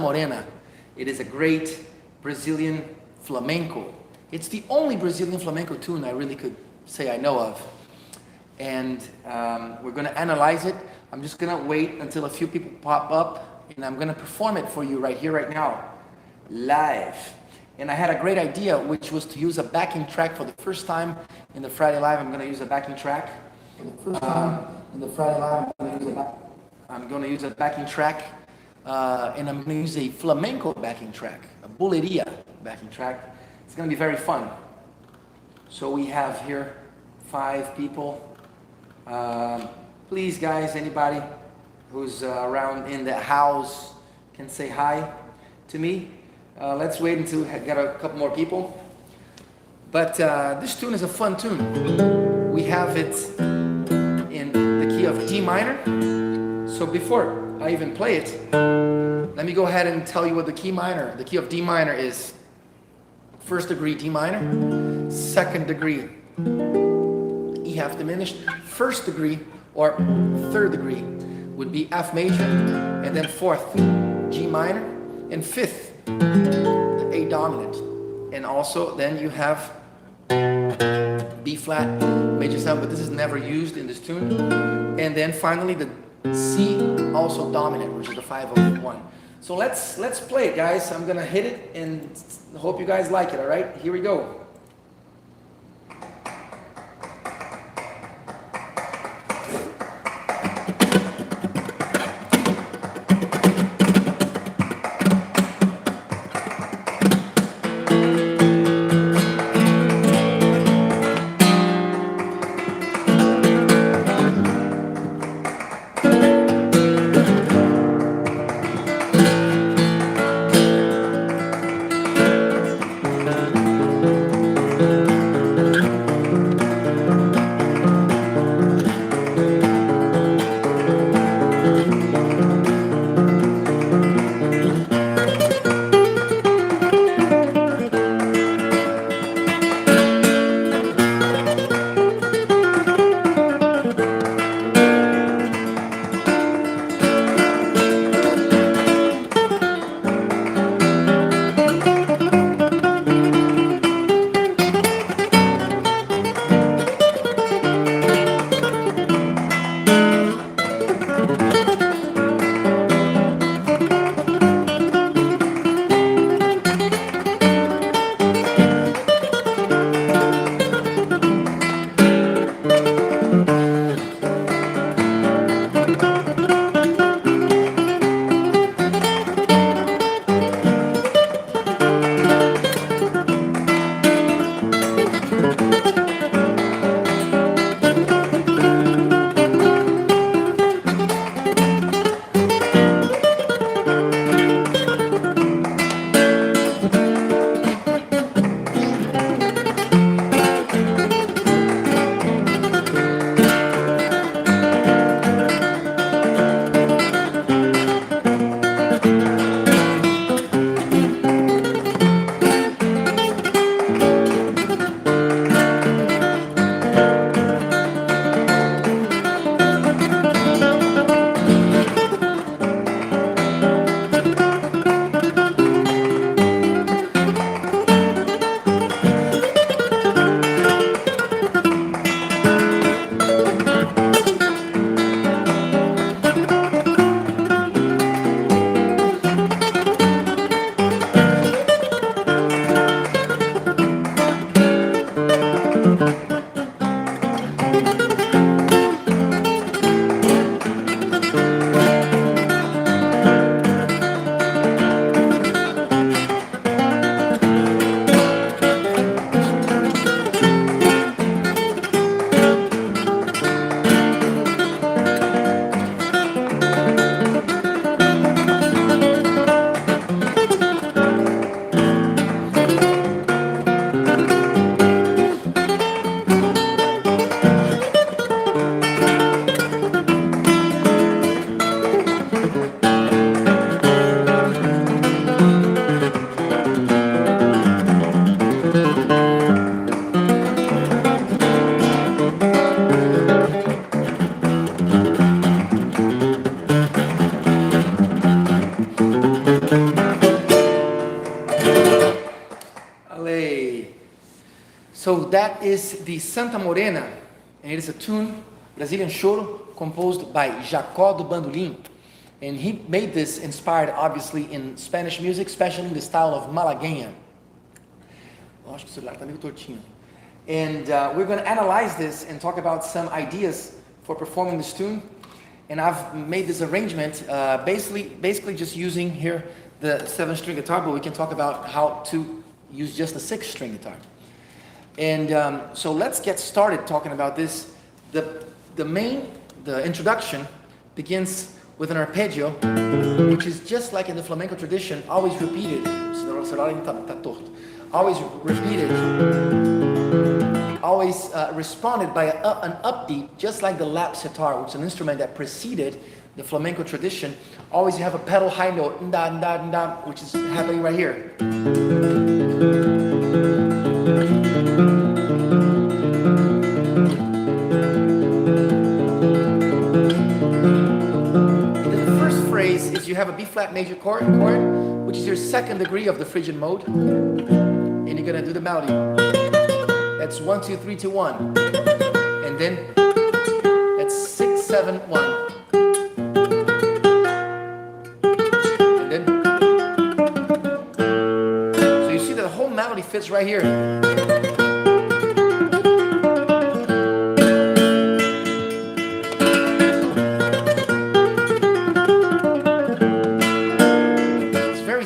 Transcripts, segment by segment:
Morena. It is a great Brazilian flamenco. It's the only Brazilian flamenco tune I really could say I know of. And we're going to analyze it. I'm just going to wait until a few people pop up, and I'm going to perform it for you right here, right now, live. And I had a great idea, which was to use a backing track for the first time in the Friday Live. I'm going to use a backing track. For the first time in the Friday Live, I'm going to use a backing track, and I'm going to use a flamenco backing track, a buleria backing track. It's going to be very fun. So we have here 5 people. Please, guys, anybody who's around in the house can say hi to me. Let's wait until we get a couple more people. But this tune is a fun tune. We have it in the key of D minor. So before I even play it, let me go ahead and tell you what the key of D minor is. First degree D minor, second degree E half diminished, first degree or third degree would be F major, and then fourth G minor, and fifth A dominant. And also then you have B flat major 7, but this is never used in this tune. And then finally the C also dominant, which is the 5 of 1. So let's play it, guys. I'm gonna hit it and hope you guys like it. All right, here we go. that is the Santa Morena, and it is a tune, Brazilian Choro, composed by Jacó do Bandolim. And he made this inspired, obviously, in Spanish music, especially in the style of Malagueña. Acho que o celular está meio tortinho. And we're going to analyze this and talk about some ideas for performing this tune. And I've made this arrangement basically just using here the 7-string guitar, but we can talk about how to use just the 6-string guitar. And so let's get started talking about this. The introduction begins with an arpeggio, which is just like in the flamenco tradition, always repeated. Always repeated, always responded by an upbeat, just like the lap sitar, which is an instrument that preceded the flamenco tradition. Always you have a pedal high note, nda, nda, nda, which is happening right here. You have a B flat major chord, which is your second degree of the Phrygian mode, and you're gonna do the melody. That's 1 2 3 2 1, and then that's 6 7 1, and then so you see that the whole melody fits right here.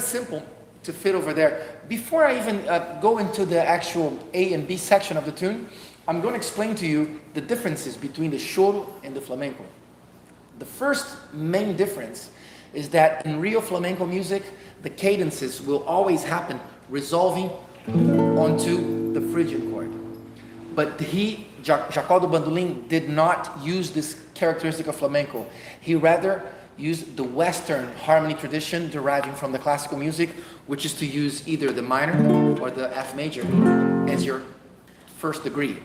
Simple to fit over there. Before I even go into the actual A and B section of the tune, I'm going to explain to you the differences between the choro and the flamenco. The first main difference is that in real flamenco music, the cadences will always happen resolving onto the Phrygian chord. But Jacó do Bandolim, did not use this characteristic of flamenco. He rather used the Western harmony tradition deriving from the classical music, which is to use either the minor or the F major as your first degree.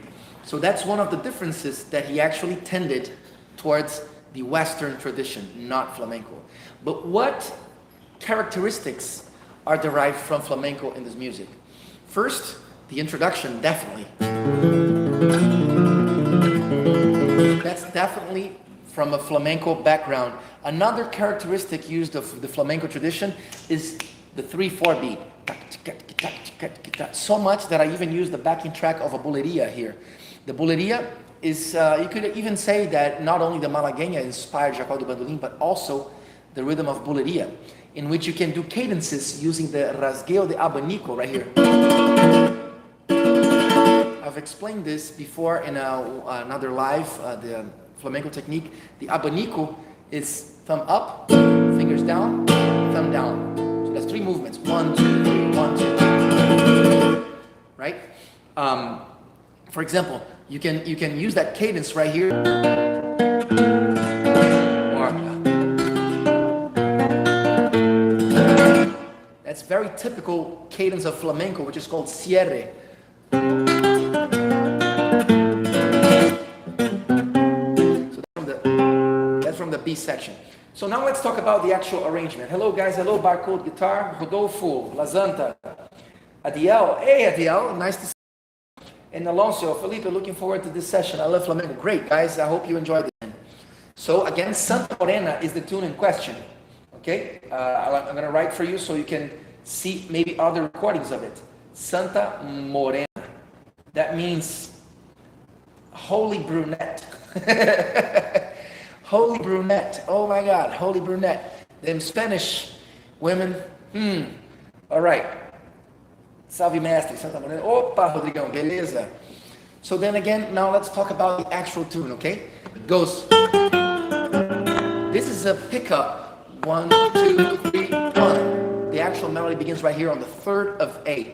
So that's one of the differences, that he actually tended towards the Western tradition, not flamenco. But what characteristics are derived from flamenco in this music? First, the introduction, definitely. That's definitely from a flamenco background. Another characteristic used of the flamenco tradition is the 3/4 beat. So much that I even use the backing track of a buleria here. The buleria is, you could even say that not only the Malagueña inspired Jacó do Bandolim, but also the rhythm of buleria, in which you can do cadences using the rasgueo de abanico right here. I've explained this before in another live, the flamenco technique. The abanico is thumb up, fingers down, thumb down. So that's 3 movements. 1 2 3, 1 2 3. Right? For example, you can use that cadence right here. Or that's very typical cadence of flamenco, which is called cierre. From the B section. So now let's talk about the actual arrangement. Hello guys, hello Barcode Guitar, Rodolfo, Lazanta, Adiel, hey Adiel, nice to see you. And Alonso, Felipe, looking forward to this session. I love flamenco. Great guys, I hope you enjoyed it. So again, Santa Morena is the tune in question. Okay, I'm going to write for you so you can see maybe other recordings of it. Santa Morena. That means holy brunette. Holy brunette. Oh my God, holy brunette. Them Spanish women. All right. Salve mestre, Santa Morena. Opa, Rodrigão, beleza. So then again, now let's talk about the actual tune, okay? It goes. This is a pickup. 1 2 3 1. The actual melody begins right here on the 3rd of A.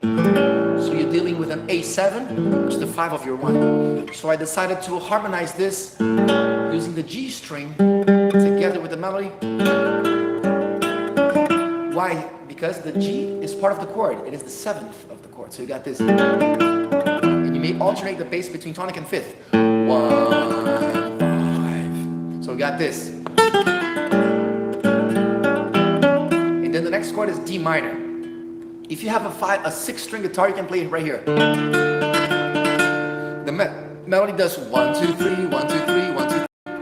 So you're dealing with an A7, which is the 5 of your 1. So I decided to harmonize this using the G string together with the melody. Why? Because the G is part of the chord. It is the 7th of the chord. So you got this. And you may alternate the bass between tonic and 5th. 1 5. So we got this. And then the next chord is D minor. If you have a 6-string guitar, you can play it right here. the melody does 1, 2, 3, 1, 2, 3, 1, 2, 3.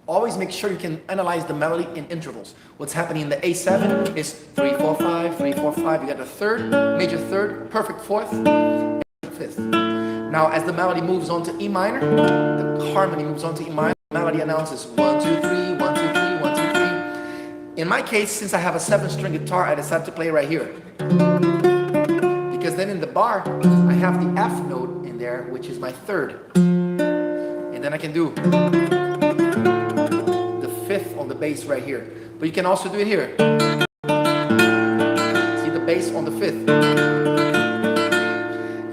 Always make sure you can analyze the melody in intervals. What's happening in the A7 is 3, 4, 5, 3, 4, 5. You got the third, major third, perfect fourth, and fifth. Now, as the melody moves on to E minor, the harmony moves on to E minor. The melody announces 1, 2, 3, 1, 2, 3, 1, 2, 3. In my case, since I have a 7-string guitar, I decided to play right here. Because then in the bar, I have the F note in there, which is my third. And then I can do the fifth on the bass right here. But you can also do it here. See the bass on the fifth.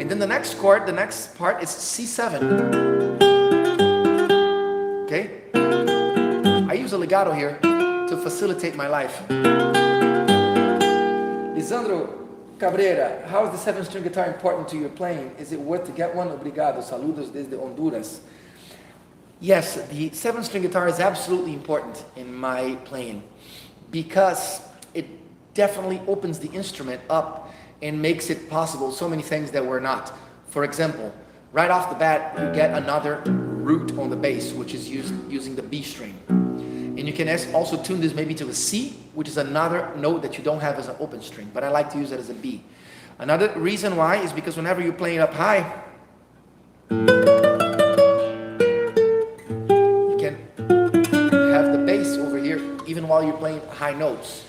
And then the next chord, the next part is C7. Okay? I use a legato here to facilitate my life. Lisandro Cabrera, how is the 7-string guitar important to your playing? Is it worth to get one? Obrigado. Saludos desde Honduras. Yes, the 7-string guitar is absolutely important in my playing because it definitely opens the instrument up and makes it possible so many things that were not. For example, right off the bat, you get another root on the bass, which is using the B string. And you can also tune this maybe to a C, which is another note that you don't have as an open string, but I like to use it as a B. Another reason why is because whenever you're playing up high, you can have the bass over here, even while you're playing high notes.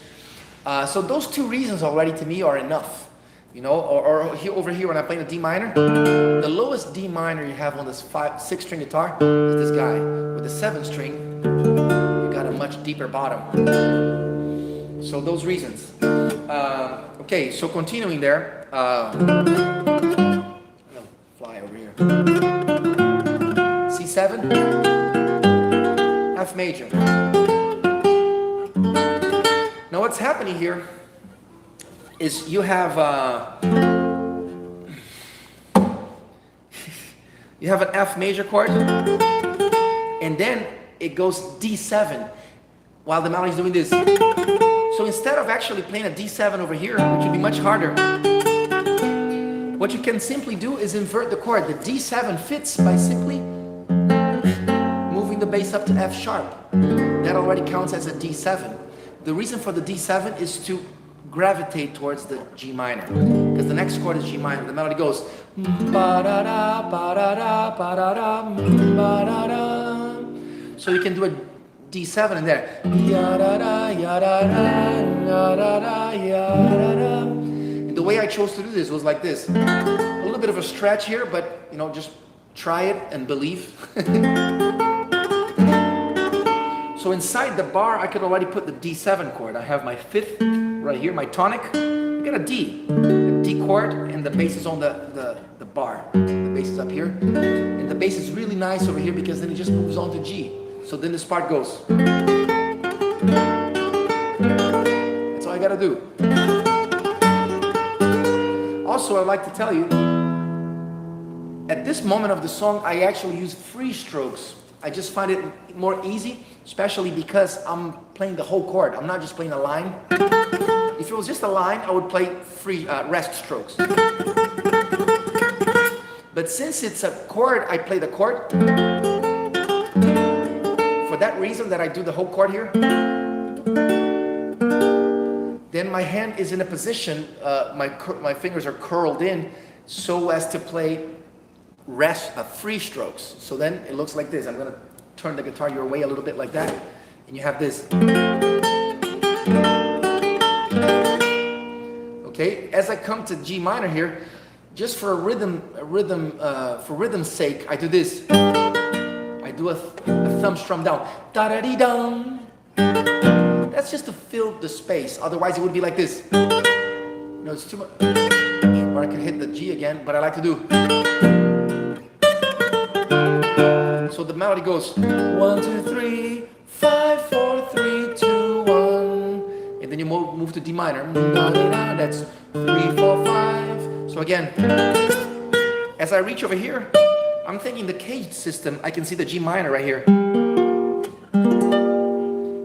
So those two reasons already to me are enough. You know, or here, over here when I play the D minor, the lowest D minor you have on this 6-string guitar is this guy. With the 7-string, you got a much deeper bottom. So those reasons. Okay, so continuing there. I'm gonna fly over here. C7, F major. Now what's happening here is you have an F major chord, and then it goes D7 while the melody is doing this. So instead of actually playing a D7 over here, which would be much harder, what you can simply do is invert the chord. The D7 fits by simply moving the bass up to F sharp. That already counts as a D7. The reason for the D7 is to gravitate towards the G minor, because the next chord is G minor. The melody goes ba-da-da, ba-da-da, ba-da-da, ba-da-da. So you can do a D7 in there. Ya-da-da, ya-da-da, ya-da-da, ya-da-da. And the way I chose to do this was like this. A little bit of a stretch here, but you know, just try it and believe. So inside the bar, I could already put the D7 chord. I have my fifth right here, my tonic. I got a D chord, and the bass is on the bar. The bass is up here. And the bass is really nice over here because then it just moves on to G. So then this part goes. That's all I gotta do. Also, I'd like to tell you, at this moment of the song, I actually use free strokes. I just find it more easy, especially because I'm playing the whole chord. I'm not just playing a line. If it was just a line, I would play free rest strokes. But since it's a chord, I play the chord. For that reason that I do the whole chord here. Then my hand is in a position, my fingers are curled in so as to play free strokes. So then it looks like this. I'm going to turn the guitar your way a little bit like that, and you have this. Okay, as I come to G minor here, just for rhythm's sake, I do this. I do a thumb strum down. Da-da-dee-dum. That's just to fill the space. Otherwise, it would be like this. No, it's too much. Or I can hit the G again, but I like to do. So the melody goes 1, 2, 3, 5, 4, 3, 2, 1, and then you move to D minor. That's 3, 4, 5. So again, as I reach over here, I'm thinking the cage system. I can see the G minor right here.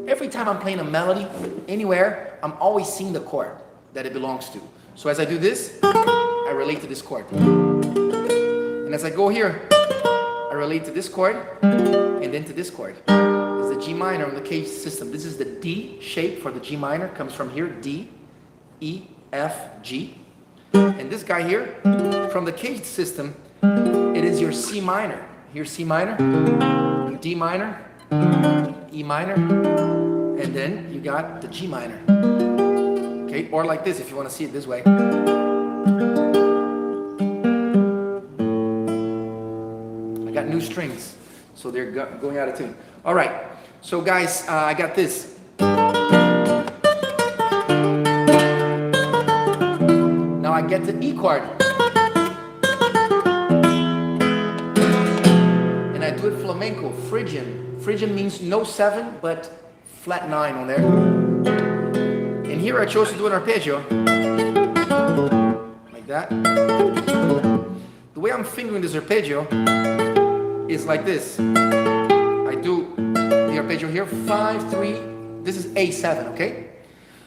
Every time I'm playing a melody anywhere, I'm always seeing the chord that it belongs to. So as I do this, I relate to this chord. And as I go here, I relate to this chord and then to this chord. It's the G minor on the cage system. This is the D shape for the G minor. Comes from here, D, E, F, G. And this guy here, from the cage system, it is your C minor. Here's C minor, D minor, E minor, and then you got the G minor. Okay, or like this if you want to see it this way. I got new strings, so they're going out of tune. All right, so guys, I got this. Now I get the E chord. And I do it flamenco, Phrygian. Phrygian means no 7, but flat 9 on there. And here I chose to do an arpeggio. Like that. The way I'm fingering this arpeggio is like this. I do the arpeggio here, 5, 3, this is A7, okay?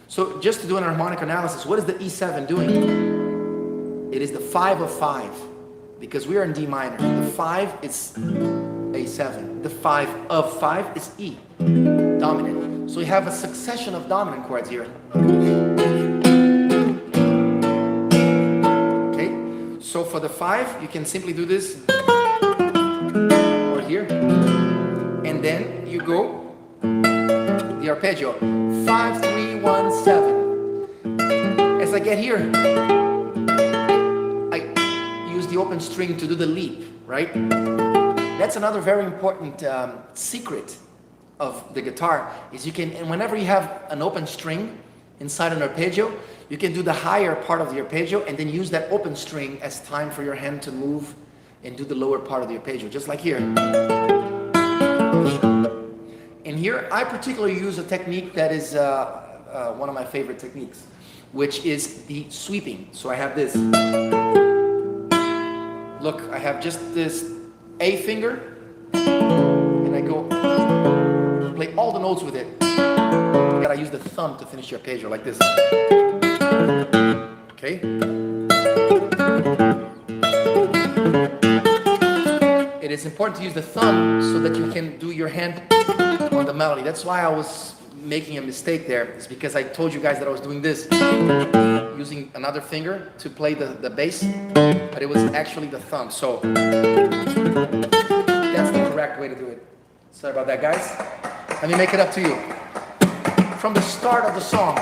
So just to do an harmonic analysis, what is the E7 doing? It is the 5 of 5, because we are in D minor. The 5 is A7. The 5 of 5 is E, dominant. So we have a succession of dominant chords here. Okay, so for the 5, you can simply do this, or here, and then you go the arpeggio, 5, 3, 1, 7. As I get here, the open string to do the leap, right? That's another very important secret of the guitar, is you can, and whenever you have an open string inside an arpeggio, you can do the higher part of the arpeggio and then use that open string as time for your hand to move and do the lower part of the arpeggio, just like here. And here, I particularly use a technique that is one of my favorite techniques, which is the sweeping. So I have this. Look, I have just this A finger, and I go play all the notes with it. And I use the thumb to finish the arpeggio, like this. Okay? It is important to use the thumb so that you can do your hand on the melody. That's why I was making a mistake there. It's because I told you guys that I was doing this, using another finger to play the bass, but it was actually the thumb. So that's the correct way to do it. Sorry about that, guys. Let me make it up to you. From the start of the song.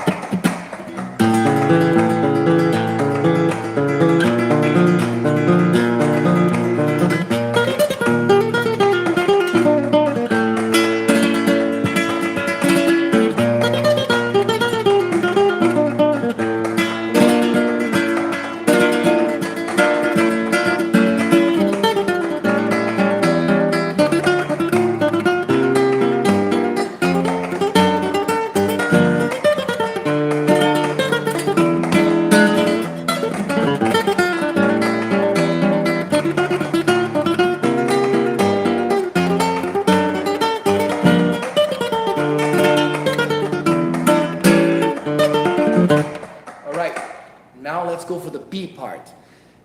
Go for the B part.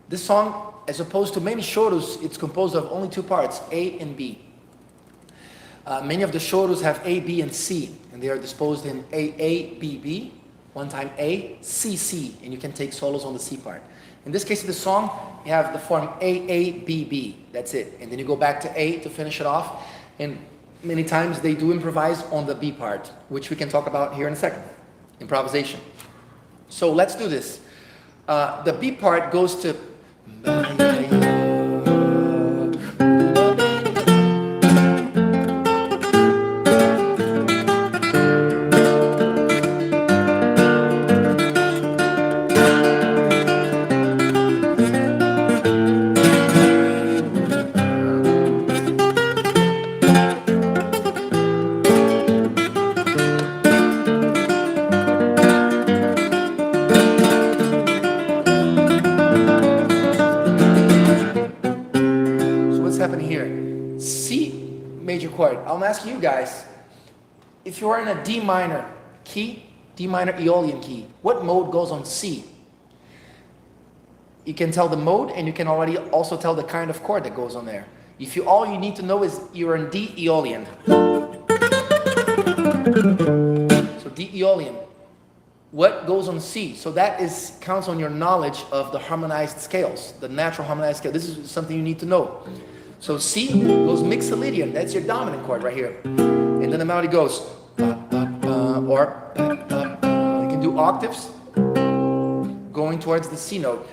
This song, as opposed to many choros, it's composed of only 2 parts, A and B. Many of the choros have A, B, and C, and they are disposed in A, B, B, one time A, C, C, and you can take solos on the C part. In this case of the song, you have the form A, B, B. That's it. And then you go back to A to finish it off, and many times they do improvise on the B part, which we can talk about here in a second. Improvisation. So let's do this. The B part goes to chord. I'm asking you guys, if you are in a D minor key, D minor Aeolian key, what mode goes on C? you can tell the mode, and you can already also tell the kind of chord that goes on there. If you all you need to know is you're in D Aeolian. So D Aeolian. What goes on C? So that counts on your knowledge of the harmonized scales, the natural harmonized scale. This is something you need to know. So C goes mixolydian. That's your dominant chord right here. And then the melody goes or you can do octaves going towards the C note.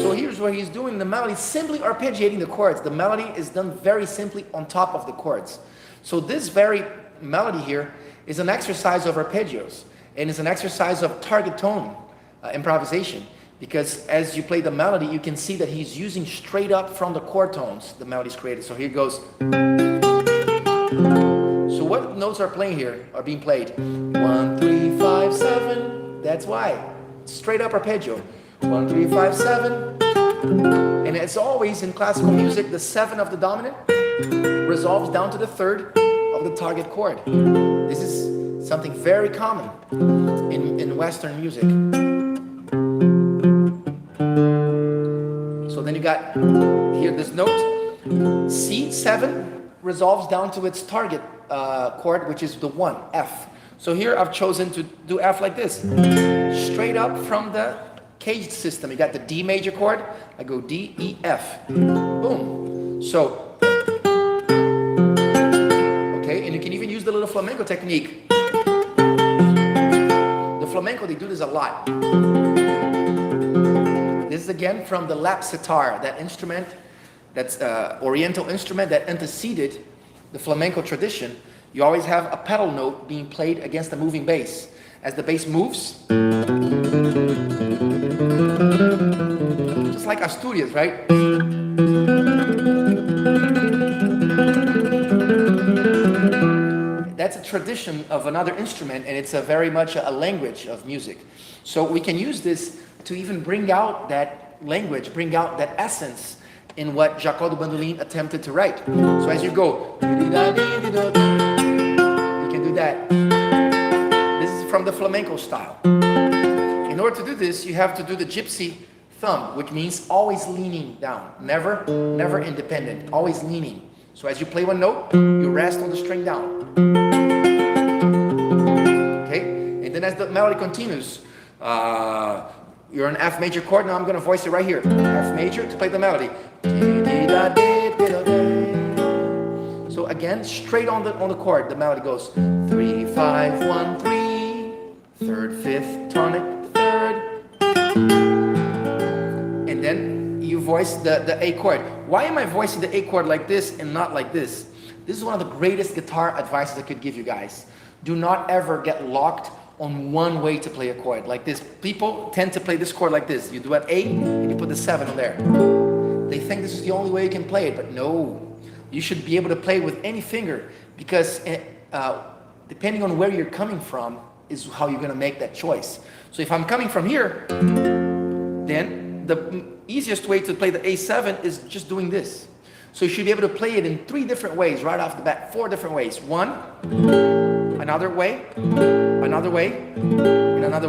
So here's what he's doing. The melody simply arpeggiating the chords. The melody is done very simply on top of the chords. So this very melody here is an exercise of arpeggios, and it's an exercise of target tone improvisation, because as you play the melody, you can see that he's using straight up from the chord tones the melody's created. So here it goes. So what notes are being played? 1, 3, 5, 7. That's why. Straight up arpeggio. 1, 3, 5, 7. And as always in classical music, the 7 of the dominant resolves down to the 3rd of the target chord. This is something very common in Western music. So then you got here this note, C7 resolves down to its target chord, which is the 1, F. So here I've chosen to do F like this, straight up from the caged system. You got the D major chord, I go D, E, F, boom. So and you can even use the little flamenco technique. The flamenco, they do this a lot. This is again from the lap sitar, that instrument, that's oriental instrument that anteceded the flamenco tradition. You always have a pedal note being played against the moving bass. As the bass moves, just like Asturias, right? That's a tradition of another instrument, and it's very much a language of music. So we can use this to even bring out that language, bring out that essence in what Jacó do Bandolim attempted to write. So as you go, you can do that. This is from the flamenco style. In order to do this, you have to do the gypsy thumb, which means always leaning down, never independent, always leaning. So as you play one note, you rest on the string down. Okay? And then as the melody continues, you're an F major chord. Now I'm going to voice it right here. F major to play the melody. So again, straight on the chord, the melody goes 3, 5, 1, 3, 3rd, 5th, tonic, 3rd. And then you voice the A chord. Why am I voicing the A chord like this and not like this? This is one of the greatest guitar advices I could give you guys. Do not ever get locked on one way to play a chord like this. People tend to play this chord like this. You do an A and you put the 7 on there. They think this is the only way you can play it, but no. You should be able to play with any finger, because depending on where you're coming from is how you're going to make that choice. So if I'm coming from here, then the easiest way to play the A7 is just doing this. So you should be able to play it in 3 different ways right off the bat, 4 different ways. 1, another way, and another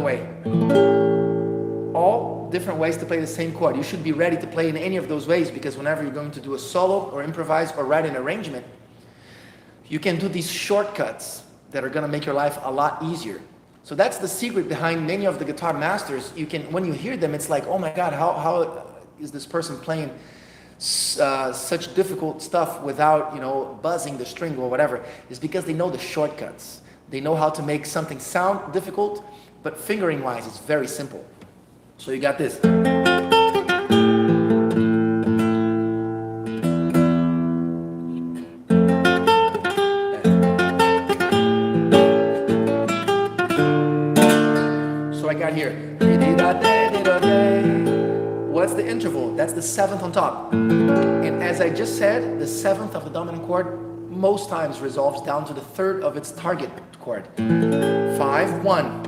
way. All different ways to play the same chord. You should be ready to play in any of those ways, because whenever you're going to do a solo or improvise or write an arrangement, you can do these shortcuts that are going to make your life a lot easier. So that's the secret behind many of the guitar masters. You can, when you hear them, it's like, oh my God, how is this person playing such difficult stuff without, buzzing the string or whatever? It's because they know the shortcuts. They know how to make something sound difficult, but fingering wise, it's very simple. So you got this. So I got here. What's the interval? That's the 7th on top. And as I just said, the 7th of the dominant chord most times resolves down to the 3rd of its target chord. 5, 1.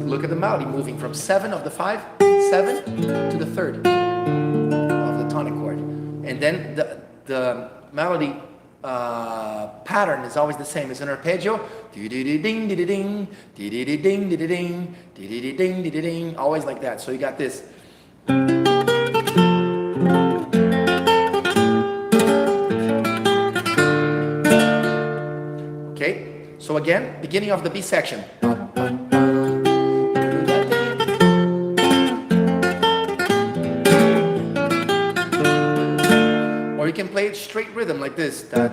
Look at the melody moving from 7 of the 5, 7 to the 3rd of the tonic chord. And then the melody pattern is always the same. It's an arpeggio. Ding, ding, always like that. So you got this. Okay, so again, beginning of the B section. Or you can play it straight rhythm like this. Okay,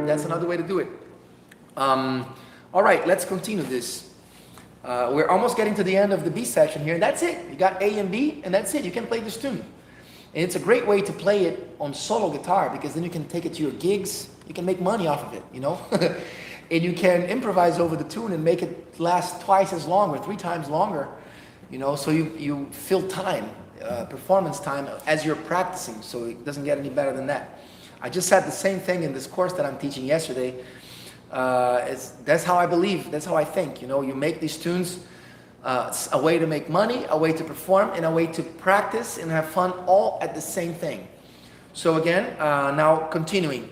that's another way to do it. All right, let's continue this. We're almost getting to the end of the B section here, and that's it. You got A and B, and that's it. You can play this tune. And it's a great way to play it on solo guitar, because then you can take it to your gigs. You can make money off of it, you know? And you can improvise over the tune and make it last twice as long or 3 times longer, you know? So you fill time, performance time, as you're practicing, so it doesn't get any better than that. I just said the same thing in this course that I'm teaching yesterday. That's how I believe, that's how I think, you know? You make these tunes a way to make money, a way to perform, and a way to practice and have fun, all at the same thing. So again, now continuing.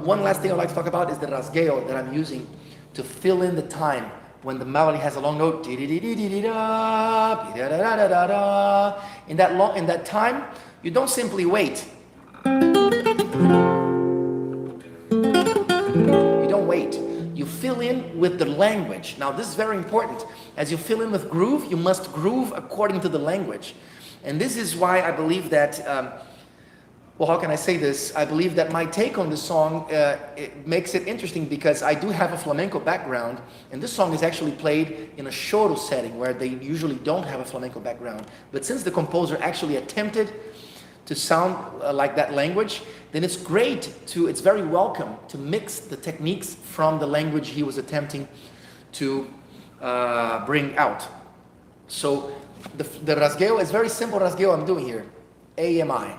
One last thing I'd like to talk about is the rasgueo that I'm using to fill in the time when the melody has a long note. In that time, you don't simply wait. You don't wait. You fill in with the language. Now this is very important. As you fill in with groove, you must groove according to the language. And this is why I believe that, well, how can I say this? I believe that my take on this song, it makes it interesting, because I do have a flamenco background, and this song is actually played in a choro setting where they usually don't have a flamenco background. But since the composer actually attempted to sound like that language, then it's very welcome to mix the techniques from the language he was attempting to bring out. So the rasgueo is very simple rasgueo I'm doing here, A-M-I.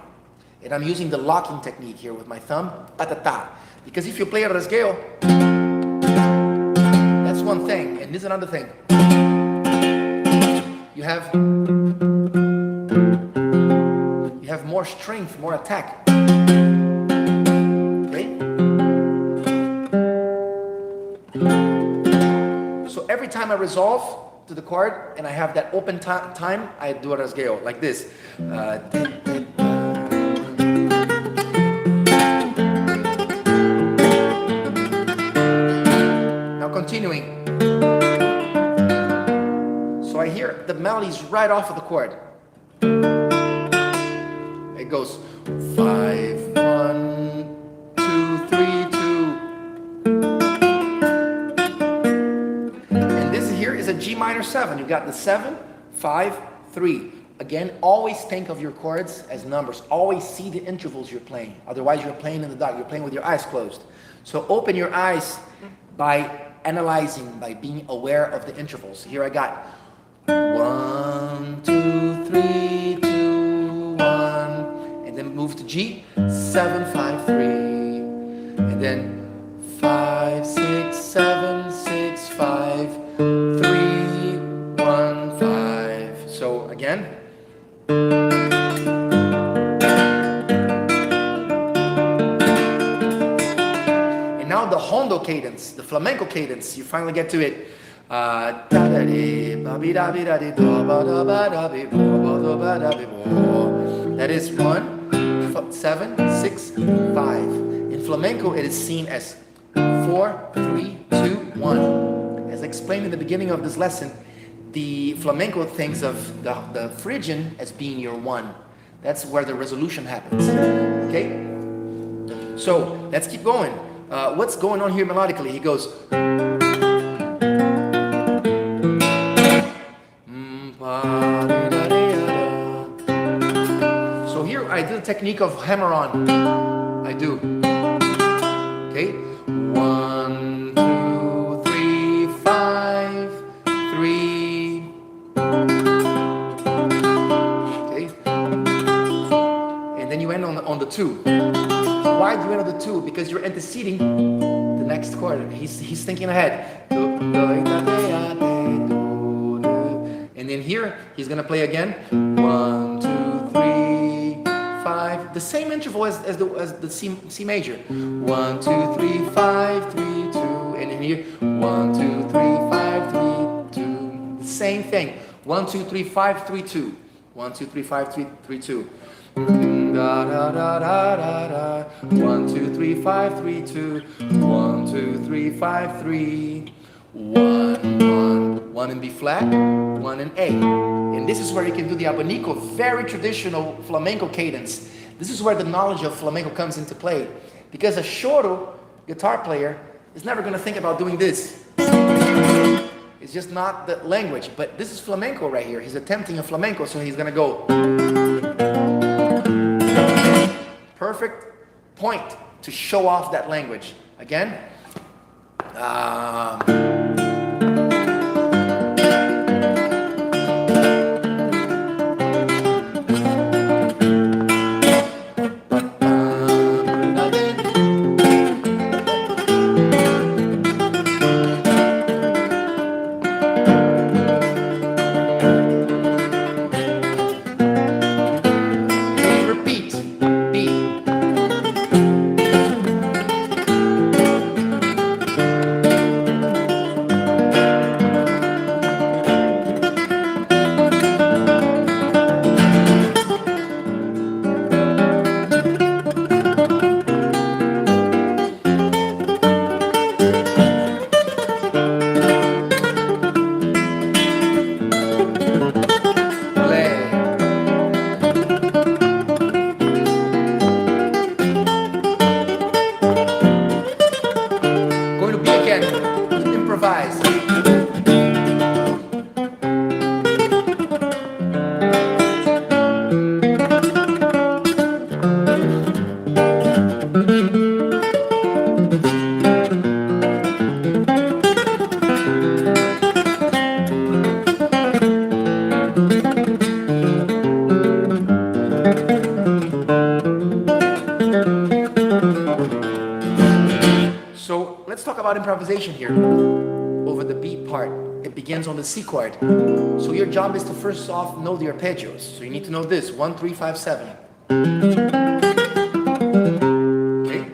And I'm using the locking technique here with my thumb, ta-ta-ta. Because if you play a rasgueo, that's one thing, and this is another thing. You have more strength, more attack. Okay? So every time I resolve to the chord and I have that open time, I do a rasgueo like this. Now continuing. So I hear the melodies right off of the chord. It goes 5, 1, 2, 3, 2. And this here is a G minor 7. You got the 7, 5, 3. Again, always think of your chords as numbers. Always see the intervals you're playing. Otherwise, you're playing in the dark. You're playing with your eyes closed. So open your eyes by analyzing, by being aware of the intervals. Here I got 1, 2, 3, 2, 1. And then move to G, 7, 5, 3. And then 5, 6, 7, 6, 5, 3, 1, 5. So again. And now the hondo cadence, the flamenco cadence, you finally get to it. That is 1, 7, 6, 5. In flamenco, it is seen as 4, 3, 2, 1. As explained in the beginning of this lesson, the flamenco thinks of the Phrygian as being your 1. That's where the resolution happens. Okay? So, let's keep going. What's going on here melodically? He goes... So here I do the technique of hammer-on. I do. Okay? 1, 2, 3, 5, 3. Okay? And then you end on the 2. Why do you end on the 2? Because you're anteceding the next chord. He's thinking ahead. here, he's gonna play again. 1, 2, 3, 5. The same interval as the C major. 1, 2, 3, 5, 3, 2. And in here, 1, 2, 3, 5, 3, 2. The same thing. 1, 2, 3, 5, 3, 2. 1, 2, 3, 5, 3, 3, 2. Da da da da da da. 1, 2, 3, 5, 3, 2. 1, 2, 3, 5, 3. 1, 1. 1 in B flat, 1 in A. And this is where you can do the abanico, very traditional flamenco cadence. This is where the knowledge of flamenco comes into play. Because a choro guitar player is never going to think about doing this. It's just not the language. But this is flamenco right here. He's attempting a flamenco, so he's going to go. Perfect point to show off that language. Again. About improvisation here over the beat part. It begins on the C chord. So your job is to first off know the arpeggios. So you need to know this 1, 3, 5, 7. Okay.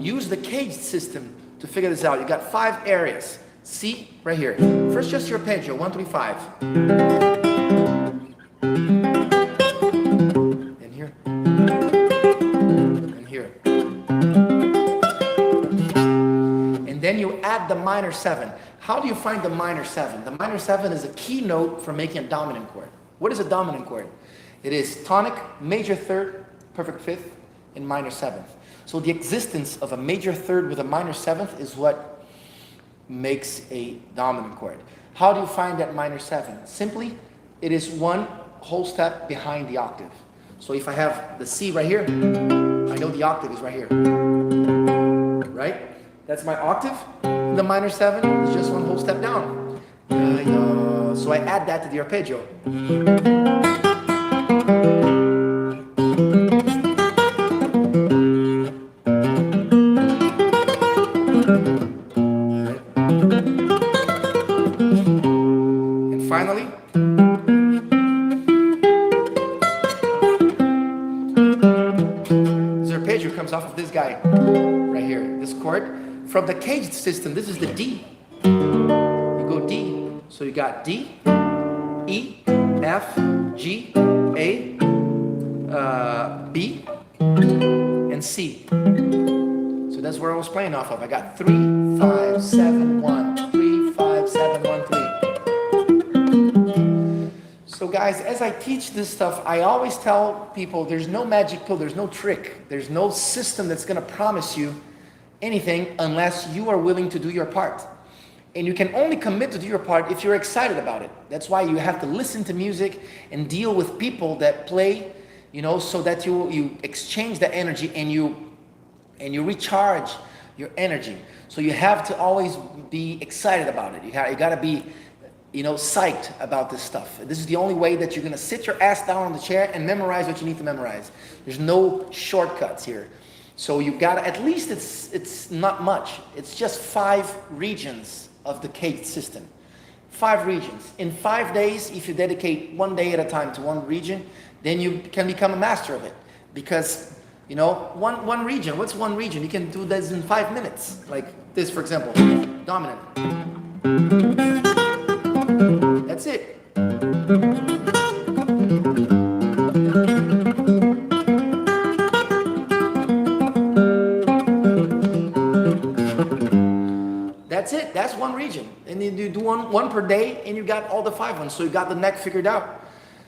Use the caged system to figure this out. You got 5 areas. C right here. First just your arpeggio 1, 3, 5. And here. And here. Then you add the minor 7. How do you find the minor 7? The minor 7 is a key note for making a dominant chord. What is a dominant chord? It is tonic, major third, perfect fifth, and minor 7th. So the existence of a major third with a minor 7th is what makes a dominant chord. How do you find that minor 7? Simply, it is one whole step behind the octave. So if I have the C right here, I know the octave is right here. Right? That's my octave. The minor 7 is just one whole step down. So I add that to the arpeggio. And finally, this arpeggio comes off of this guy right here, this chord. From the caged system, this is the D. You go D. So you got D, E, F, G, A, B, and C. So that's where I was playing off of. I got 3, 5, 7, 1, 3, 5, 7, 1, 3. So guys, as I teach this stuff, I always tell people there's no magic pill, there's no trick, there's no system that's going to promise you anything unless you are willing to do your part. And you can only commit to do your part if you're excited about it. That's why you have to listen to music and deal with people that play, so that you exchange the energy and you recharge your energy. So you have to always be excited about it. You got to be, psyched about this stuff. This is the only way that you're going to sit your ass down on the chair and memorize what you need to memorize. There's no shortcuts here. So you gotta, at least it's not much. It's just 5 regions of the caged system. 5 regions. In 5 days, if you dedicate 1 day at a time to one region, then you can become a master of it. Because, you know, one region, what's one region? You can do this in 5 minutes. Like this, for example, dominant. That's it. That's it. That's one region. And then you do one per day, and you got all the 5 ones. So you got the neck figured out.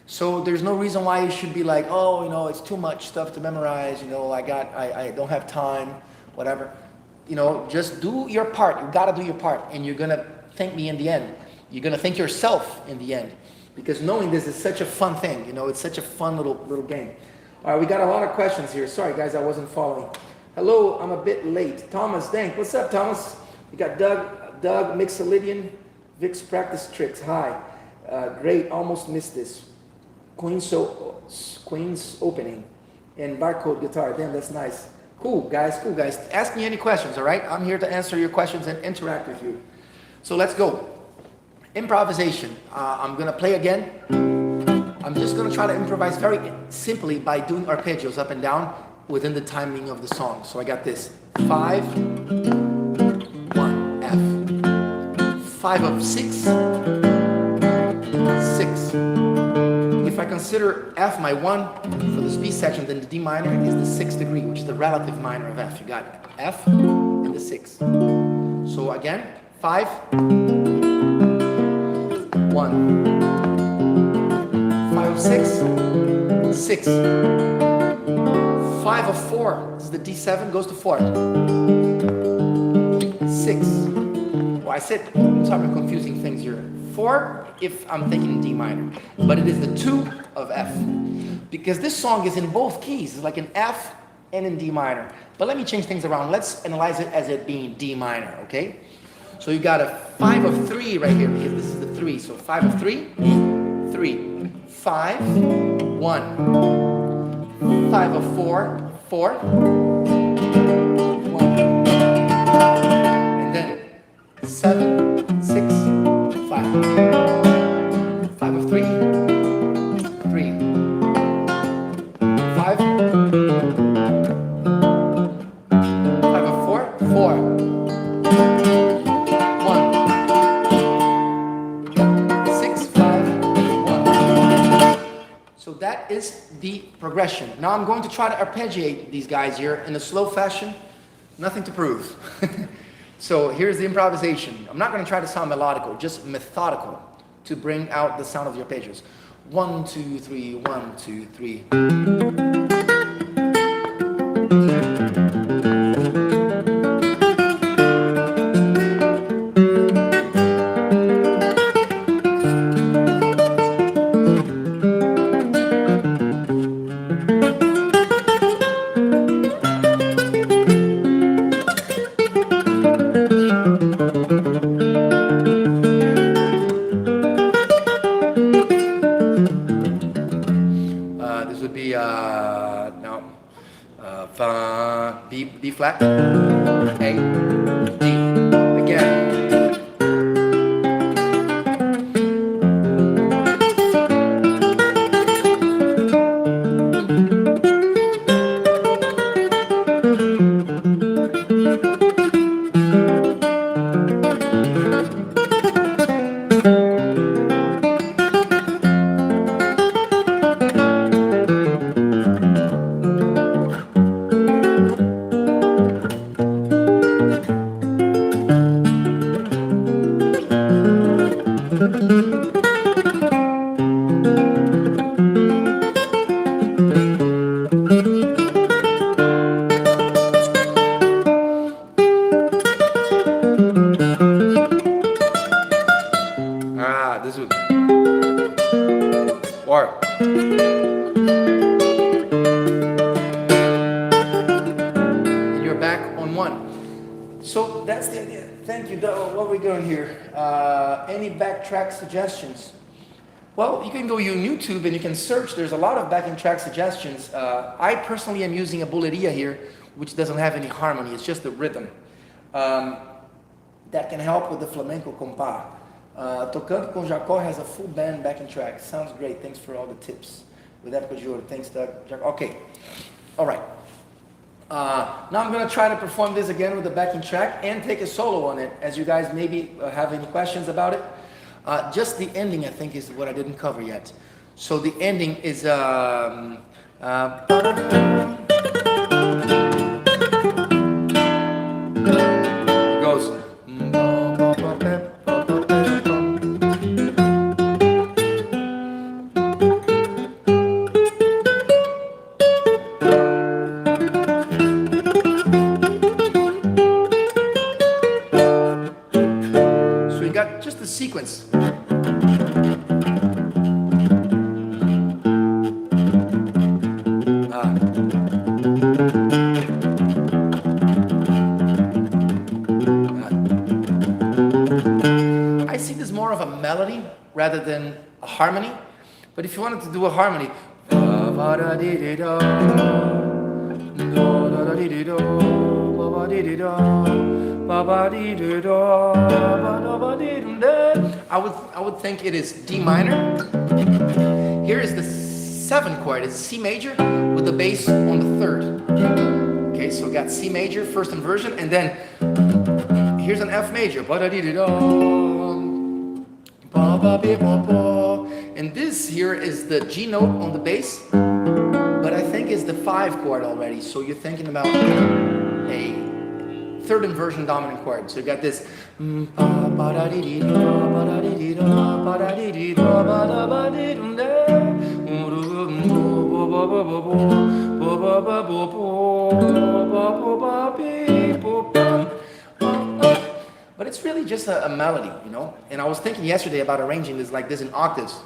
So there's no reason why you should be like, oh, you know, it's too much stuff to memorize. You know, I don't have time, whatever. You know, just do your part. You got to do your part, and you're gonna thank me in the end. You're gonna thank yourself in the end, because knowing this is such a fun thing. You know, it's such a fun little game. All right, we got a lot of questions here. Sorry, guys, I wasn't following. Hello, I'm a bit late. Thomas, thank. What's up, Thomas? We got Doug, Mixolydian, Vic's practice tricks. Hi, great. Almost missed this. Queen's opening and barcode guitar. Damn, that's nice. Cool, guys. Cool, guys. Ask me any questions. All right, I'm here to answer your questions and interact with you. So let's go. Improvisation. I'm gonna play again. I'm just gonna try to improvise very simply by doing arpeggios up and down within the timing of the song. So I got this 5, 1, F, 5 of 6, 6. If I consider F my 1 for the speed section, then the D minor is the 6th degree, which is the relative minor of F. You got F and the 6. So again, 5, 1, 5 of 6, 6. 5 of 4, this is the D7, goes to 4. 6. Well, I said, I'm sorry, I'm confusing things here. 4 if I'm thinking D minor, but it is the 2 of F, because this song is in both keys. It's like an F and in D minor. But let me change things around. Let's analyze it as it being D minor, okay? So you got a 5 of 3 right here, because this is the 3. So 5 of 3, 3. 5, 1. 5 of 4, 4. 1. And then 7, 6, 5. 5 of 3, 3. 5. 5 of 4, 4. 1. 6, 5, 1. So that is the progression. Now I'm going to try to arpeggiate these guys here in a slow fashion. Nothing to prove. So here's the improvisation. I'm not going to try to sound melodical, just methodical to bring out the sound of the arpeggios. 1, 2, 3, 1, 2, 3. B flat, A, D, again. This would, or and you're back on 1. So that's the idea. Thank you. What are we doing here? Any backtrack suggestions? Well, you can go on YouTube and you can search. There's a lot of backing track suggestions. I personally am using a buleria here, which doesn't have any harmony. It's just the rhythm. That can help with the flamenco compa. Tocando com Jacó has a full band backing track. Sounds great. Thanks for all the tips. With Época de Ouro. Thanks, Doug. Okay. All right. Now I'm going to try to perform this again with the backing track and take a solo on it, as you guys maybe have any questions about it. Just the ending, I think, is what I didn't cover yet. So the ending is... it goes... just the sequence. I see this more of a melody rather than a harmony. But if you wanted to do a harmony, I would think it is D minor. Here is the 7th chord. It's C major with the bass on the 3rd. Okay, so we got C major, first inversion, and then here's an F major. And this here is the G note on the bass, but I think it's the 5 chord already. So you're thinking about a 3rd inversion dominant chord. So you got this. But it's really just a melody, you know? And I was thinking yesterday about arranging this like this in octaves.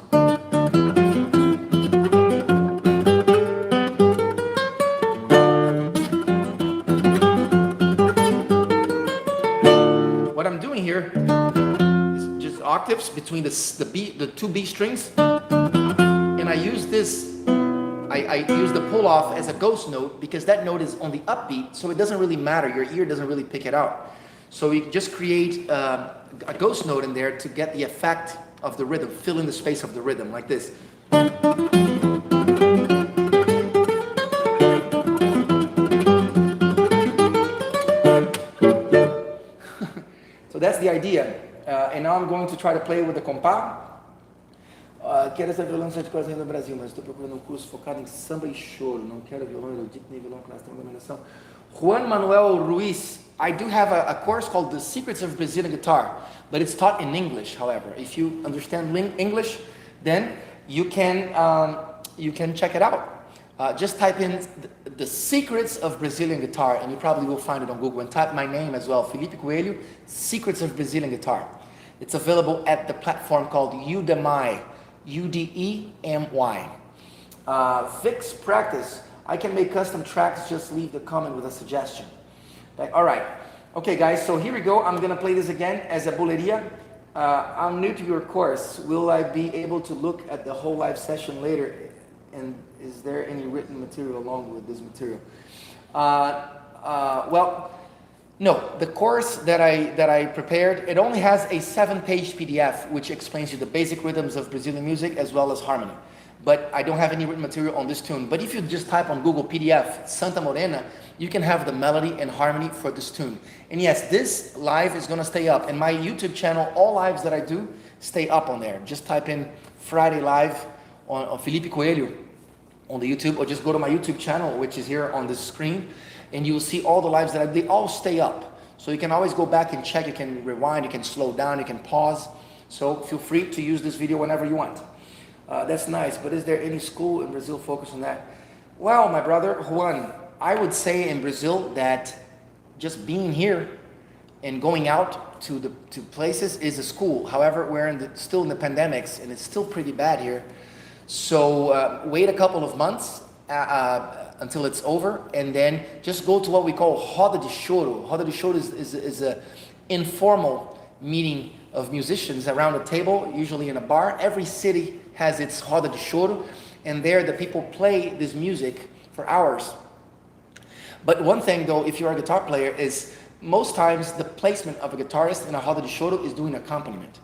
What I'm doing here is just octaves between the 2 B strings, and I use this. I use the pull off as a ghost note because that note is on the upbeat, so it doesn't really matter. Your ear doesn't really pick it out. So we just create a ghost note in there to get the effect of the rhythm, fill in the space of the rhythm like this. So that's the idea. And now I'm going to try to play with the compá. Quero ser violão de cordas no Brasil, mas estou procurando curso focado em samba e choro. Não quero violão erudito nem violão clássico de dominação. Juan Manuel Ruiz, I do have a course called The Secrets of Brazilian Guitar, but it's taught in English, however. If you understand English, then you can check it out. Just type in the Secrets of Brazilian Guitar, and you probably will find it on Google. And type my name as well, Felipe Coelho, Secrets of Brazilian Guitar. It's available at the platform called Udemy, Udemy. Vix Practice. I can make custom tracks, just leave the comment with a suggestion. All right. Okay, guys, so here we go. I'm going to play this again as a buleria. I'm new to your course. Will I be able to look at the whole live session later? And is there any written material along with this material? Well, no. The course that I prepared, it only has a 7-page PDF, which explains you the basic rhythms of Brazilian music as well as harmony. But I don't have any written material on this tune. But if you just type on Google PDF, Santa Morena, you can have the melody and harmony for this tune. And yes, this live is going to stay up. And my YouTube channel, all lives that I do, stay up on there. Just type in Friday Live on Felipe Coelho on the YouTube, or just go to my YouTube channel, which is here on the screen, and you will see all the lives that they all stay up. So you can always go back and check. You can rewind, you can slow down, you can pause. So feel free to use this video whenever you want. That's nice, but is there any school in Brazil focused on that? Well, my brother Juan, I would say in Brazil that just being here and going out to places is a school. However, we're still in the pandemics, and it's still pretty bad here. So wait a couple of months until it's over, and then just go to what we call Roda de Choro. Roda de Choro is an informal meeting of musicians around a table, usually in a bar. Every city has its Roda de Choro, and there the people play this music for hours. But one thing though, if you're a guitar player, is most times the placement of a guitarist in a Roda de Choro is doing accompaniment.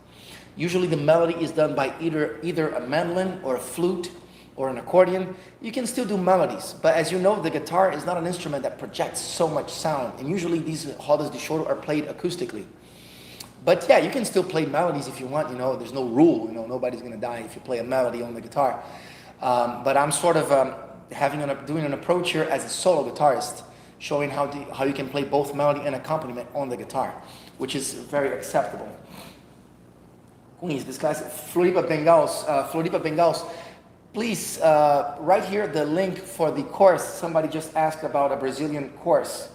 Usually the melody is done by either a mandolin or a flute or an accordion. You can still do melodies, but as you know, the guitar is not an instrument that projects so much sound, and usually these rodas de choro are played acoustically. But yeah, you can still play melodies if you want, there's no rule, nobody's gonna die if you play a melody on the guitar. But I'm sort of doing an approach here as a solo guitarist, showing how you can play both melody and accompaniment on the guitar, which is very acceptable. Queens, this guy's Floripa Bengals. Please, right here, the link for the course. Somebody just asked about a Brazilian course.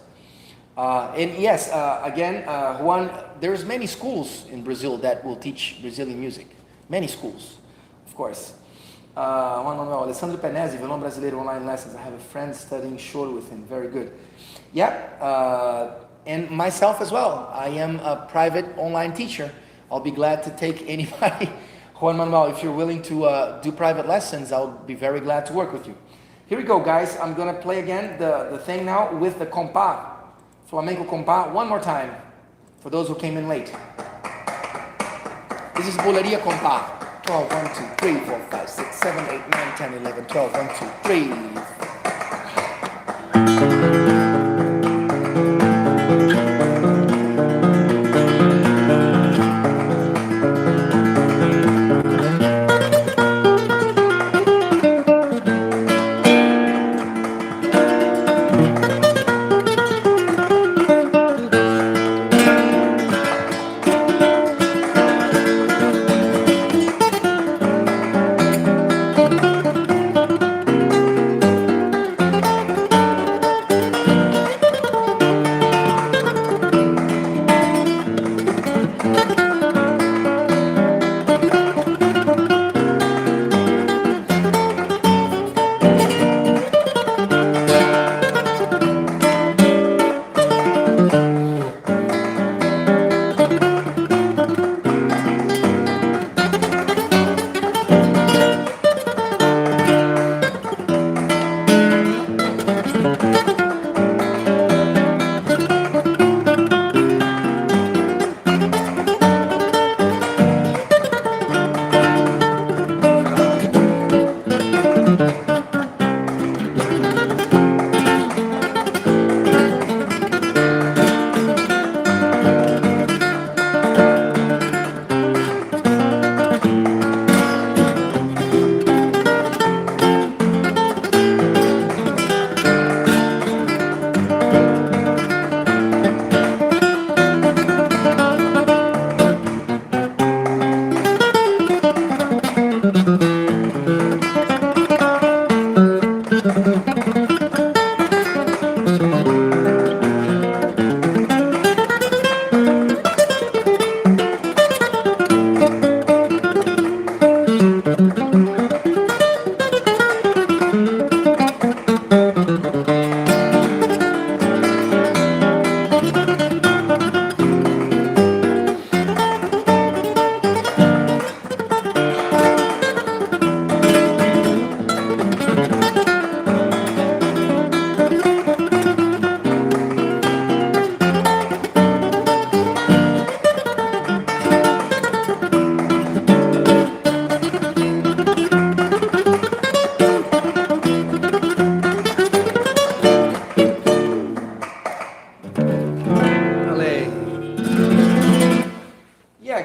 And yes, again, Juan, there's many schools in Brazil that will teach Brazilian music. Many schools, of course. Juan Manuel, Alessandro Penesi, violão brasileiro online lessons. I have a friend studying choro with him. Very good. Yeah, and myself as well. I am a private online teacher. I'll be glad to take anybody. Juan Manuel, if you're willing to do private lessons, I'll be very glad to work with you. Here we go, guys. I'm going to play again the thing now with the compa. Flamenco compa, one more time, for those who came in late. This is Boleria compa. 12, 1, 2, 3, 4, 5, 6, 7, 8, 9, 10, 11, 12, 1, 2, 3.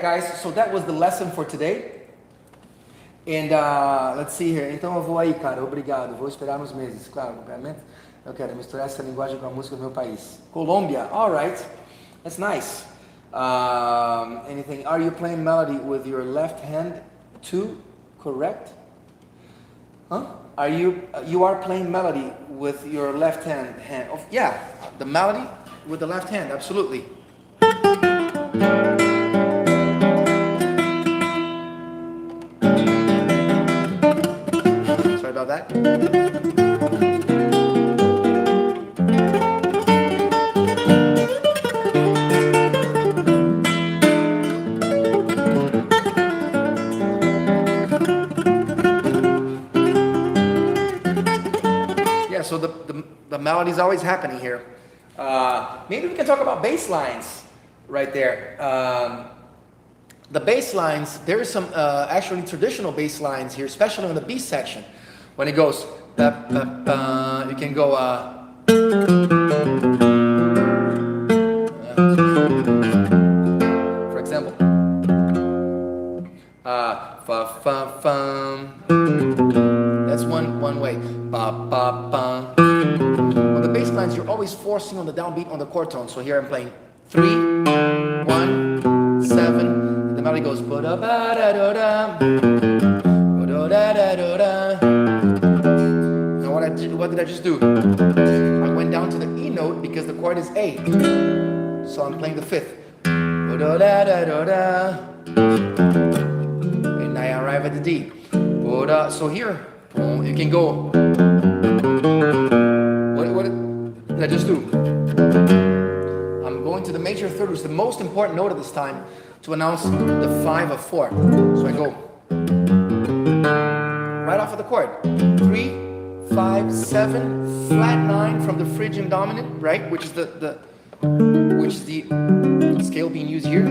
Guys, so that was the lesson for today. And let's see here. Então eu vou aí, cara. Obrigado. Vou esperar uns meses. Claro, acompanhamento. Eu quero misturar essa linguagem com a música do meu país. Colômbia. All right. That's nice. Anything? Are you playing melody with your left hand too? Correct? Huh? You are playing melody with your left hand? Oh, yeah, the melody with the left hand. Absolutely. Sorry about that. Yeah, so the melody is always happening here. Maybe we can talk about bass lines right there. The bass lines, there is some actually traditional bass lines here, especially on the B section. When it goes, ba, ba, ba, you can go, for example, fa, fa, fa. That's one way. Ba, ba, ba. On the bass lines, you're always forcing on the downbeat on the chord tone. So here I'm playing 3, 1, 7. The melody goes ba da ba da da da, ba da da da da da. Now what did I just do? I went down to the E note because the chord is A. So I'm playing the 5th. Ba da da da da da. And I arrive at the D. Ba da. So here you can go. What did I just do? I'm going to the major third, which is the most important note at this time, to announce the 5 of 4. So I go right off of the chord. 3, 5, 7, flat 9 from the Phrygian dominant, right? Which is the scale being used here.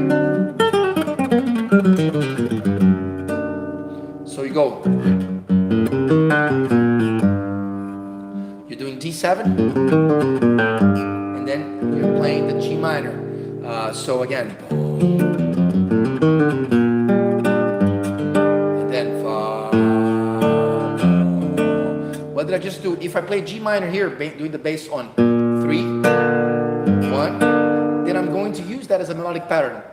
So you go. You're doing D7, and then you're playing the G minor. So again, and then fa. What did I just do? If I play G minor here, doing the bass on 3, 1, then I'm going to use that as a melodic pattern.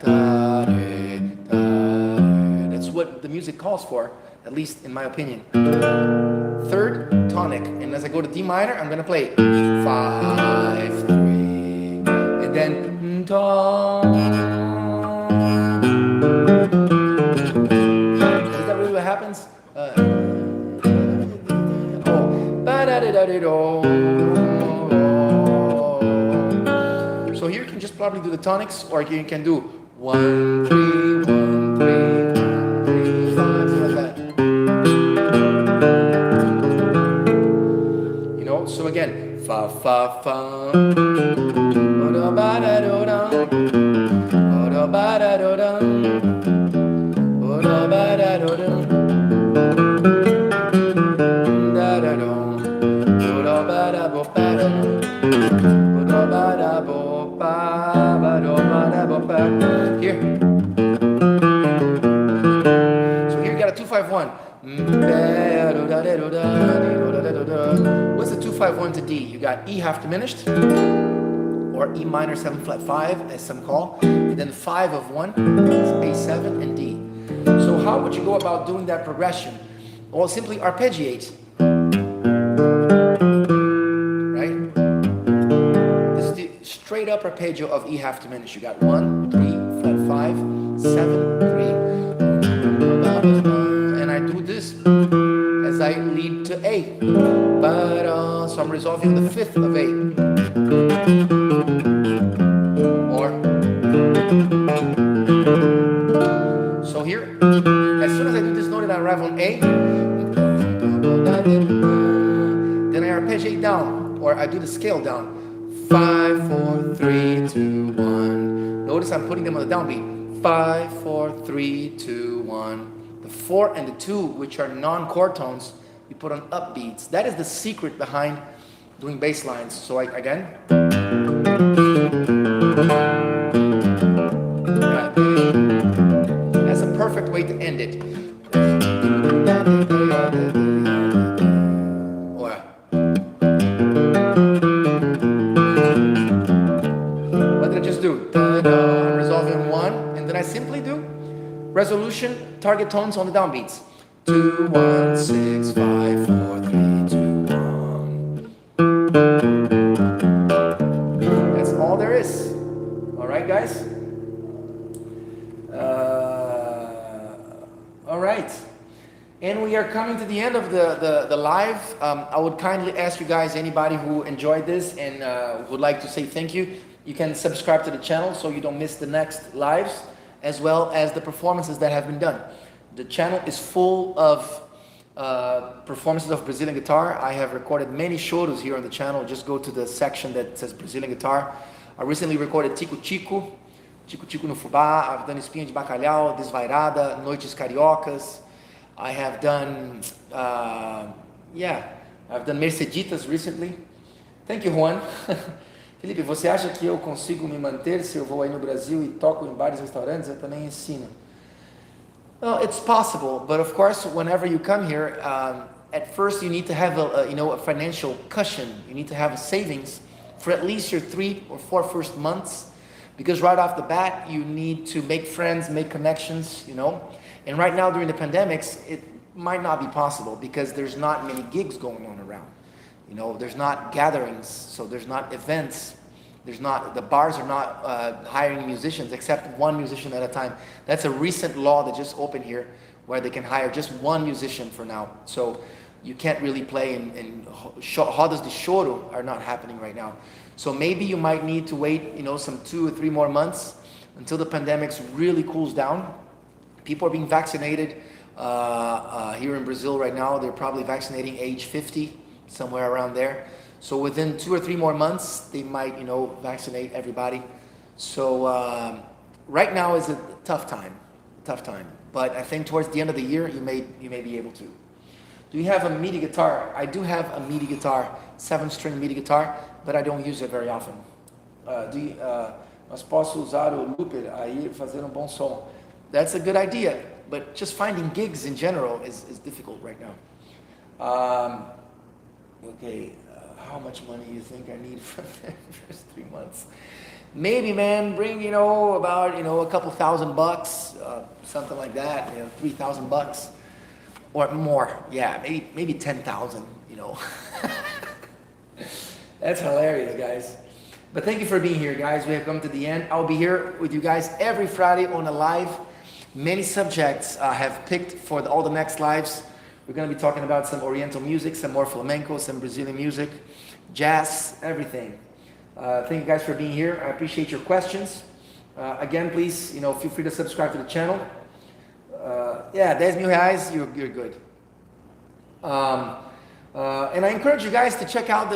That's what the music calls for, at least in my opinion. Third tonic, and as I go to D minor, I'm gonna play 5, 3, and then ta. Is that really what happens? So here you can just probably do the tonics, or you can do 1, 3, 1, 3, 1, 3, 5, something like that. So again, fa fa fa, da ba da do da, da ba da do da, da ba da do da, da da do, da ba da bo ba da, da ba da bo ba ba do ba da bo ba. Here. So here you got a 2-5-1. What's the 2-5-1 to D? You got E half diminished, or E minor 7 flat 5, as some call, and then 5 of 1 is A7 and D. So how would you go about doing that progression? Well, simply arpeggiate. Right? This is the straight up arpeggio of E half diminished. You got 1, 3, flat 5, 7, 3. And I do this as I lead to A. So I'm resolving the 5th of A. Or, so here, as soon as I do this note and I arrive on A, then I arpeggiate down, or I do the scale down. 5, 4, 3, 2, 1. Notice I'm putting them on the downbeat. 5, 4, 3, 2, 1. The 4 and the 2, which are non-chord tones, you put on upbeats. That is the secret behind doing bass lines. So again. That's a perfect way to end it. What did I just do? I'm resolving 1, and then I simply do resolution, target tones on the downbeats. 2, 1, 6, 5, 4, 3, 2, 1. That's all there is. All right, guys? All right. And we are coming to the end of the live. I would kindly ask you guys, anybody who enjoyed this and would like to say thank you, you can subscribe to the channel so you don't miss the next lives, as well as the performances that have been done. The channel is full of performances of Brazilian guitar. I have recorded many choros here on the channel. Just go to the section that says Brazilian guitar. I recently recorded Tico Tico, tico-tico no fubá, I've done espinha de bacalhau, desvairada, noites cariocas. I have done, I've done merceditas recently. Thank you, Juan. Felipe, você acha que eu consigo me manter se eu vou aí no Brasil e toco em bares e restaurantes? Eu também ensino. Well, it's possible, but of course, whenever you come here, at first you need to have a financial cushion. You need to have a savings for at least your 3 or 4 first months, because right off the bat, you need to make friends, make connections, And right now during the pandemics, it might not be possible because there's not many gigs going on around. There's not gatherings, so there's not events. The bars are not hiring musicians except one musician at a time. That's a recent law that just opened here where they can hire just one musician for now. So you can't really play in rodas de choro are not happening right now. So maybe you might need to wait, some 2 or 3 more months until the pandemic really cools down. People are being vaccinated here in Brazil right now. They're probably vaccinating age 50, somewhere around there. So within 2 or 3 more months, they might, vaccinate everybody. So right now is a tough time. But I think towards the end of the year, you may be able to. Do you have a MIDI guitar? I do have a MIDI guitar, 7-string MIDI guitar, but I don't use it very often. Mas posso usar o looper aí fazer bom som. That's a good idea, but just finding gigs in general is difficult right now. Okay, how much money do you think I need for the first 3 months? Maybe, man, bring, about, a couple $1,000, something like that, $3,000 or more. Yeah, maybe 10,000, That's hilarious, guys. But thank you for being here, guys. We have come to the end. I'll be here with you guys every Friday on a live. Many subjects I have picked for all the next lives. We're going to be talking about some Oriental music, some more Flamenco, some Brazilian music, jazz, everything. Thank you guys for being here. I appreciate your questions. Again, please, feel free to subscribe to the channel. 10 mil reais, you're good. And I encourage you guys to check out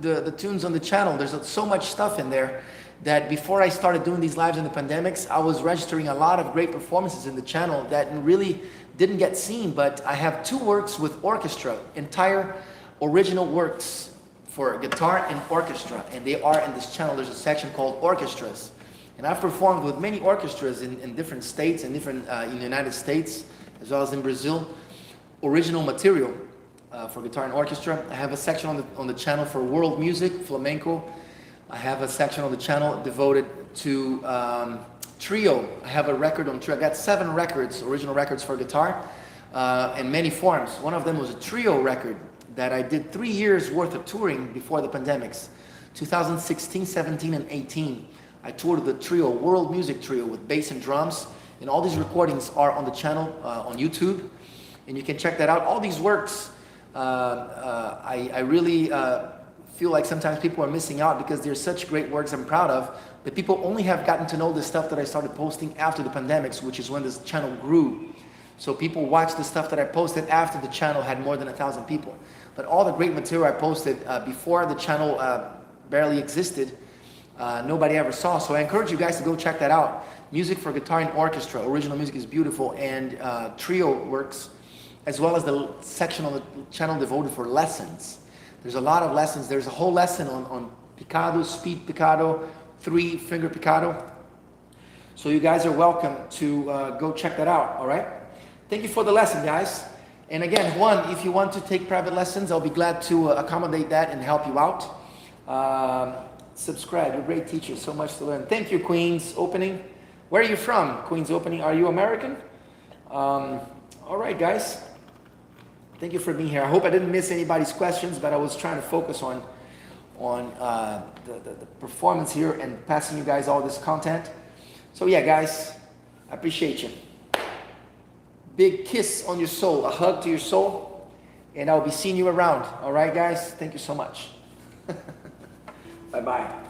the tunes on the channel. There's so much stuff in there that before I started doing these lives in the pandemics, I was registering a lot of great performances in the channel that really didn't get seen, but I have 2 works with orchestra, entire original works for guitar and orchestra, and they are in this channel. There's a section called orchestras, and I've performed with many orchestras in different states and in the United States as well as in Brazil. Original material for guitar and orchestra. I have a section on the channel for world music, flamenco. I have a section on the channel devoted to trio. I have a record on trio. I got 7 records, original records for guitar, in many forms. One of them was a trio record that I did 3 years worth of touring before the pandemics. 2016, 17, and 18. I toured the trio, world music trio with bass and drums. And all these recordings are on the channel on YouTube. And you can check that out. All these works, I really feel like sometimes people are missing out because they're such great works I'm proud of, but people only have gotten to know the stuff that I started posting after the pandemics, which is when this channel grew. So people watch the stuff that I posted after the channel had more than 1,000 people. But all the great material I posted before the channel barely existed, nobody ever saw. So I encourage you guys to go check that out. Music for guitar and orchestra, original music is beautiful, and trio works, as well as the section on the channel devoted for lessons. There's a lot of lessons. There's a whole lesson on picado, speed picado, 3-finger picado. So you guys are welcome to go check that out, all right? Thank you for the lesson, guys. And again, Juan, if you want to take private lessons, I'll be glad to accommodate that and help you out. Subscribe, you're a great teacher, so much to learn. Thank you, Queen's Opening. Where are you from, Queen's Opening? Are you American? All right, guys. Thank you for being here. I hope I didn't miss anybody's questions, but I was trying to focus on the performance here and passing you guys all this content. So yeah, guys, I appreciate you. Big kiss on your soul, a hug to your soul, and I'll be seeing you around. All right, guys? Thank you so much. Bye-bye.